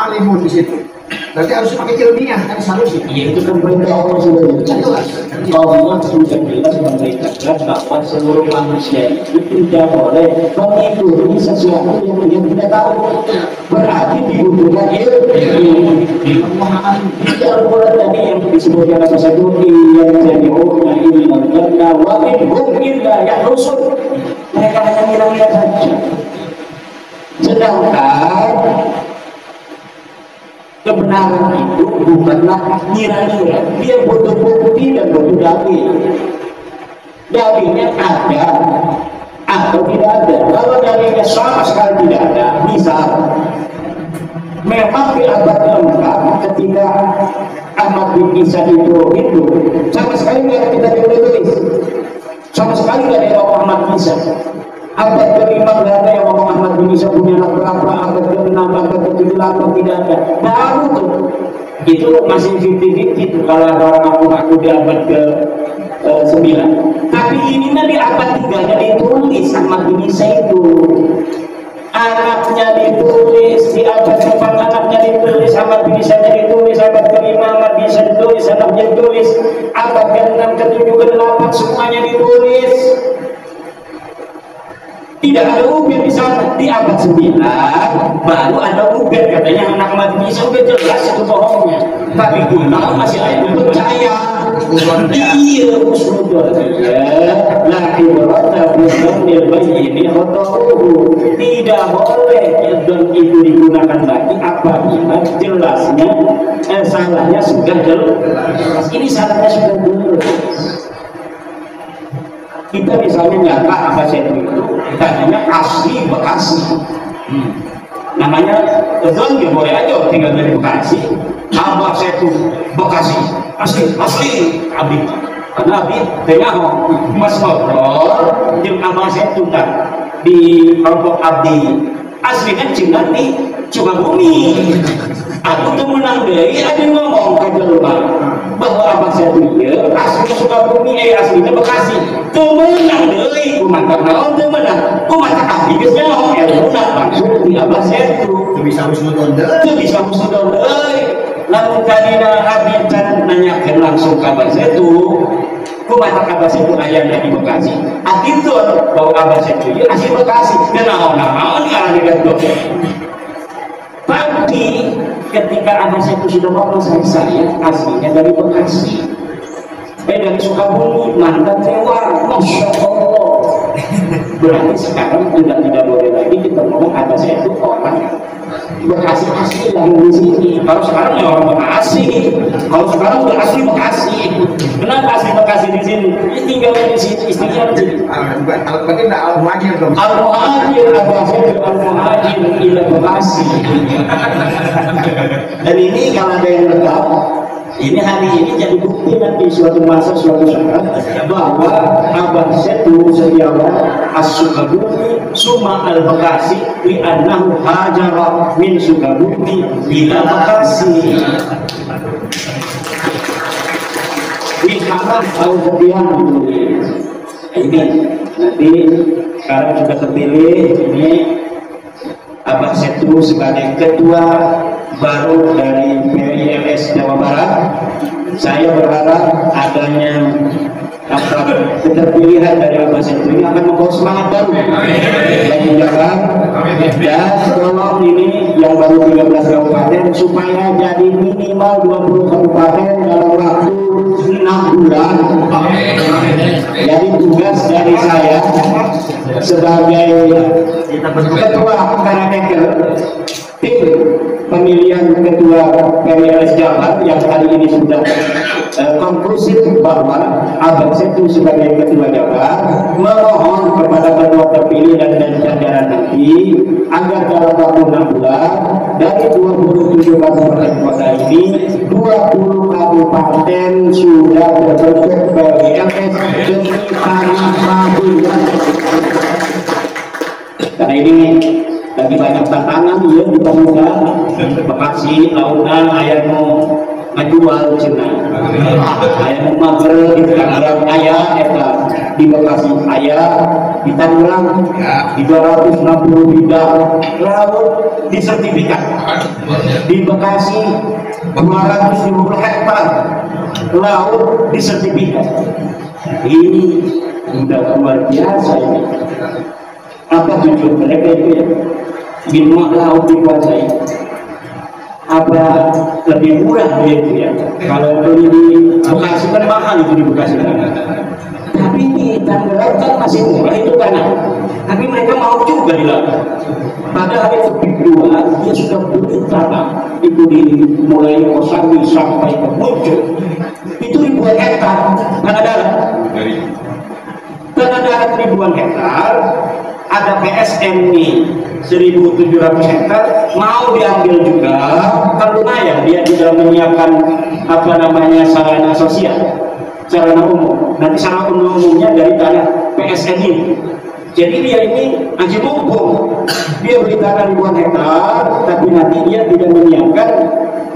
alimun di situ. Berarti harus pakai ilmiah kan seharusnya. Iya, itu kan perintah Allah sudah jelas. Allah sudah jelas memberitakan bahwa seluruh manusia itu tidak boleh mengikuti sesuatu yang tidak tahu. Berarti dibutuhkan ilmu. Di Al-Quran tadi yang disebutkan apa saja yang jadinya ilmu dan wahidhum illa yahrusun. Mereka hanya ngira-ngira saja. Sedangkan kebenaran itu bukanlah ngira-ngira, dia butuh bukti dan butuh dalil. Dalilnya ada atau tidak ada. Kalau dalilnya sama sekali tidak ada, misal memang di abad ke-4 ketika Ahmad bin Isa itu sama sekali tidak kita tulis, sama sekali tidak ada Ahmad bin Isa. Abad ke-5 tidak ada yang ngomong Ahmad bin Isa punya anak berapa, abad ke-6, abad ke-7 tidak ada. Baru tuh itu masih 50-50 kalau ada orang aku di abad ke-9. Tapi ini di abad 3-nya ditulis Ahmad bin Isa itu. Anaknya ditulis di abad ke-4, anaknya ditulis, Ahmad bin Isa ditulis, abad ke-5 Ahmad bin Isa ditulis, anaknya ditulis, abad ke-6, ke-7, ke-8 semuanya ditulis. Tidak ada ubed di sana. Di abad 9 baru ada ubed, katanya anak Ahmad bin Isa udah jelas itu bohongnya. Tapi guna masih ada percaya. Iya, usnudul ya. La ibrata bidzannil bayyin khataruhu. Tidak boleh dan itu digunakan lagi apabila jelasnya salahnya sudah jelas. Ini salahnya sudah jelas. Kita misalnya nyata apa itu katanya asli Bekasi, namanya Zon ya boleh aja tinggal dari Bekasi. Abah Setu Bekasi asli Abi, karena Abi tengah Mas ngobrol jeung Abah Setu kan di kelompok Abdi asli kan cina di Sukabumi. Aku tuh menang dari ada ngomong ke jelma bahwa Abah Setu ya asli Sukabumi, aslinya Bekasi. Temenang dari kumantap naon temenang kumantap Abdi geus nyaho ilmu maksud di Abah Setu. Teu bisa husnudon deui. Lamun kadina Abdi can nanyakeun langsung ka Abah Setu. Kumantap Abah Setu ayana di Bekasi. Akidon bahwa Abah Setu ieu asli Bekasi. Dan naon karena gitu. Tapi ketika Abah Setu sudah ngomong saya aslinya dari Bekasi, dari Sukabumi, mantan Tewar, Masya Allah. Berarti sekarang tidak boleh lagi kita ngomong Abah Setu orang Bekasi asli lahir di sini. Kalau sekarang ya orang Bekasi, kalau sekarang udah asli Bekasi. Kenapa asli Bekasi di sini? Dia tinggal di sini, istrinya di sini. Berarti tidak al-muhajir dong. Al-muhajir, Abah Setu al-muhajir ila Bekasi. Dan ini kalau ada yang tetap, ini hari ini jadi bukti nanti suatu masa suatu saat bahwa Abah Setu Setiawan as-Sukabumi summa al-Bekasi li'annahu hajara min Sukabumi ila Bekasi. Ini haram atau kebiang ini nanti sekarang sudah terpilih ini Abah Setu sebagai ketua baru dari PILS Jawa Barat. Saya berharap adanya keterpilihan dari Abah Setu ini akan membawa semangat baru bagi Jakarta, dan tolong ini yang baru 13 kabupaten supaya jadi minimal 20 kabupaten dalam waktu 6 bulan. Jadi tugas dari saya sebagai ketua Karateker tim pemilihan ketua PWLS Jabar yang hari ini sudah konklusif bahwa Abah Setu sebagai ketua Jabar memohon kepada ketua terpilih dan jajaran nanti agar dalam waktu 6 bulan dari 27 kabupaten kota ini 20 kabupaten sudah terbentuk PWLS demi Tanah Madura. Karena ini lagi banyak tantangan ya di pemuda Bekasi, lautan, ayah mau ngajual cina, ayah mau mager di Tangerang, ayah di Bekasi, ayah di Tangerang di 260 bidang laut di sertifikat, di Bekasi 250 hektar laut di sertifikat. Ini udah luar biasa ini. Apa tujuan mereka itu ya? Semua laut dikuasai. Apa lebih murah dia itu ya? Kalau beli di Bekasi kan mahal itu di Bekasi. Tapi di Tangerang kan masih murah itu tanah. Tapi mereka mau juga di laut. Padahal itu kedua dia sudah beli tanah itu di mulai Kosambi sampai ke Muncul itu ribuan hektar tanah darat. Tanah darat ribuan hektar. Ada PSM nih 1.700 hektar mau diambil juga kan lumayan dia tidak menyiapkan apa namanya sarana sosial, sarana umum. Nanti sarana umumnya dari tanah PSM ini. Jadi dia ini haji mumpung dia beli tanah ribuan hektar tapi nanti dia tidak menyiapkan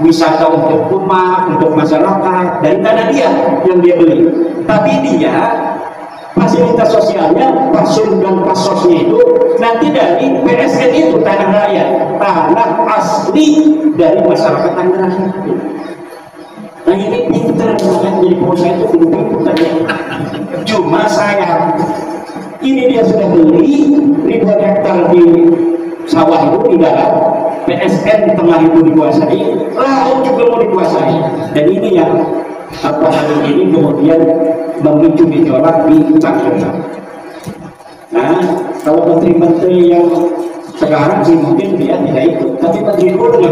wisata untuk umat, untuk masyarakat dari tanah dia yang dia beli. Tapi dia fasilitas sosialnya, pasum dan pasosnya itu nanti dari PSN itu tanah rakyat, tanah asli dari masyarakat Tangerang. Nah ini pintar banget jadi pengusaha itu pintar ya. Cuma sayang, ini dia sudah beli ribuan hektar di sawah itu di darat, PSN di tengah itu dikuasai, laut juga mau dikuasai, dan ini yang apa hal ini kemudian memicu gejolak di Tangerang. Nah, kalau menteri-menteri yang sekarang sih mungkin dia tidak ikut, tapi menteri dulu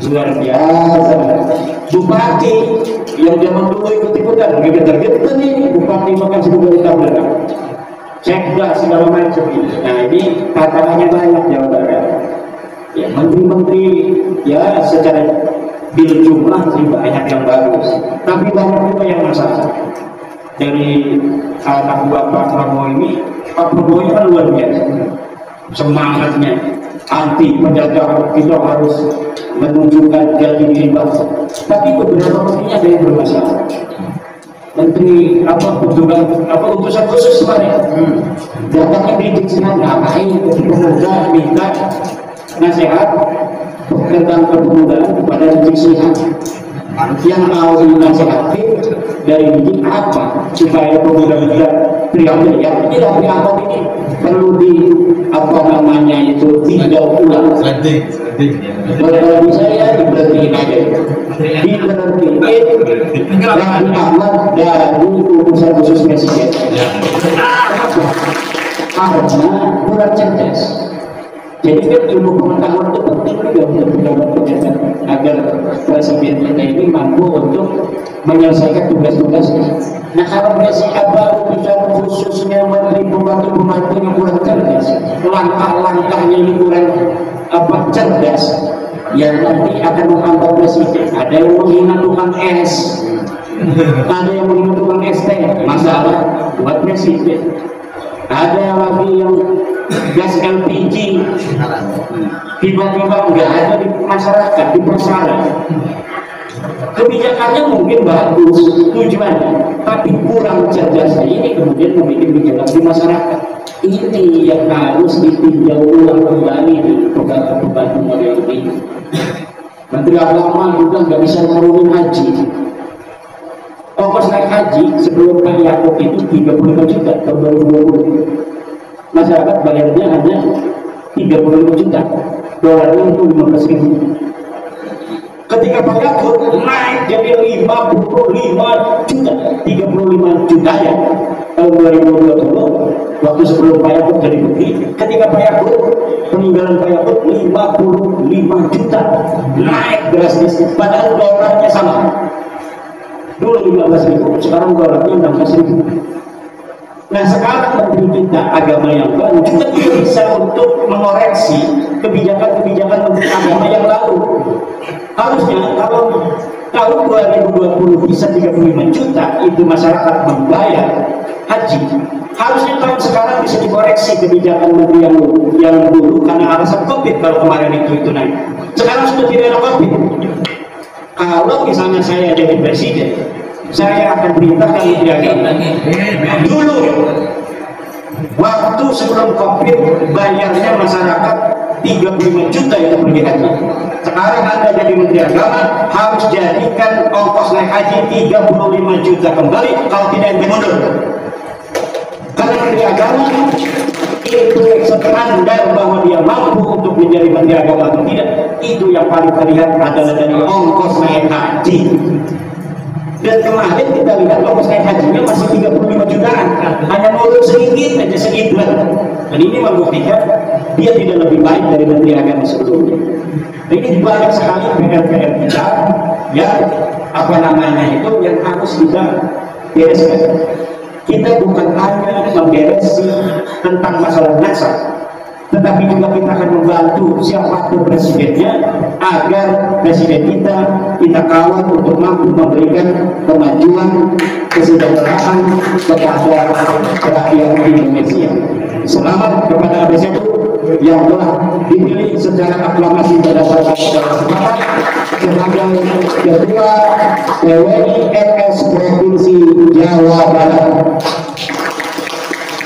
luar biasa. Bupati yang zaman dulu ikut-ikutan, getar-getar nih bupati makan sebuah Tangerang, cekda segala macam ini. Nah ini tantangannya banyak Jawa Barat. Ya menteri-menteri ya secara bil jumlah sih banyak yang bagus, tapi banyak juga yang masalah. Dari anak buah Pak Prabowo ini, Pak Prabowo kan luar biasa semangatnya, anti penjajahan, kita harus menunjukkan jati diri bangsa. Tapi beberapa menterinya ada yang bermasalah. Menteri petugas utusan khusus kemarin datangnya kritik senang ngapain ketika muda minta nasihat tentang kepemudaan kepada Rizik Syihab yang mau dinasihati dari Rizik apa supaya pemuda-pemuda teriak-teriak tidak teriak ini perlu di tidak ulang. Kalau saya diberhentiin aja, diberhentiin Raffi Ahmad dari urusan khusus presiden. Karena kurang cerdas. Jadi kan ilmu pengetahuan itu penting juga untuk pejabat agar presiden kita ini mampu untuk menyelesaikan tugas-tugasnya. Nah kalau presiden baru bicara khususnya menteri pembantu-pembantu yang kurang cerdas, langkah-langkahnya ini kurang cerdas, yang nanti akan menghambat presiden. Ada yang menghina tukang es, ada yang menghina tukang ST, masalah buat presiden. Ada lagi yang gas LPG tiba-tiba nggak ada di masyarakat, di pasaran. Kebijakannya mungkin bagus tujuannya, tapi kurang cerdasnya ini kemudian membuat gejolak di masyarakat. Ini yang harus ditinjau ulang kembali di pembantu model ini. Menteri Agama juga nggak bisa menurunin haji. Ongkos naik haji sebelum Pak Yakub itu 35 juta tahun 2020. Masyarakat bayarnya hanya 35 juta, dolarnya itu 15.000. Ketika Pak Yakub naik jadi 55 juta, 35 juta ya tahun 2020, waktu sebelum Pak Yakub jadi menteri. Ketika Pak Yakub, peninggalan Pak Yakub 55 juta, naik drastis, padahal dolarnya sama. Dulu 15.000, sekarang dolarnya 16.000. Nah sekarang menteri kita agama yang baru juga tidak bisa untuk mengoreksi kebijakan-kebijakan menteri agama yang lalu. Harusnya kalau tahun 2020 bisa 35 juta itu masyarakat membayar haji. Harusnya tahun sekarang bisa dikoreksi kebijakan menteri yang dulu karena alasan COVID baru kemarin itu naik. Sekarang sudah tidak ada COVID. Kalau misalnya saya jadi presiden, saya akan perintahkan menteri agama. Dulu waktu sebelum COVID bayarnya masyarakat 35 juta yang pergi haji. Sekarang Anda jadi menteri agama harus jadikan ongkos naik haji 35 juta kembali, kalau tidak ente mundur. Karena menteri agama itu standar bahwa dia mampu untuk menjadi menteri agama atau tidak, itu yang paling terlihat adalah dari ongkos naik haji. Dan kemarin kita lihat ongkos naik hajinya masih 35 jutaan, hanya turun sedikit aja segitu. Dan ini membuktikan dia tidak lebih baik dari menteri agama sebelumnya. Ini banyak sekali PR-PR kita, ya apa namanya itu yang harus kita bereskan. Kita bukan hanya memberesi tentang masalah nasab, tetapi juga kita akan membantu siapapun presidennya agar presiden kita kawal untuk mampu memberikan kemajuan kesejahteraan kepada rakyat Indonesia. Selamat kepada ABCDU yang telah dipilih secara aklamasi berdasarkan kesepakatan sebagai Ketua PWI RS Provinsi Jawa Barat.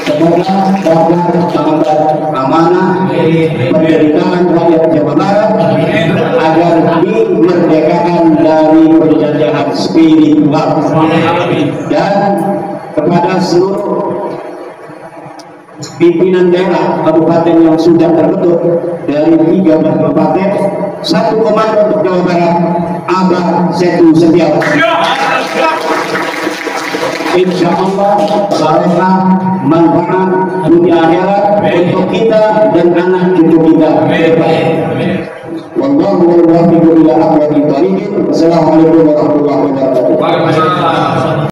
Semoga dapat mengemban amanah penderitaan rakyat Jawa Barat agar dimerdekakan dari penjajahan spiritual. Dan kepada seluruh pimpinan daerah kabupaten yang sudah terbentuk dari 13 kabupaten, 1 komando untuk Jawa Barat, Abah Setu Setiawan. Insya Allah barokah manfaat dunia akhirat untuk kita dan anak cucu kita. Wallahu a'lam bishawab. Assalamualaikum warahmatullahi wabarakatuh.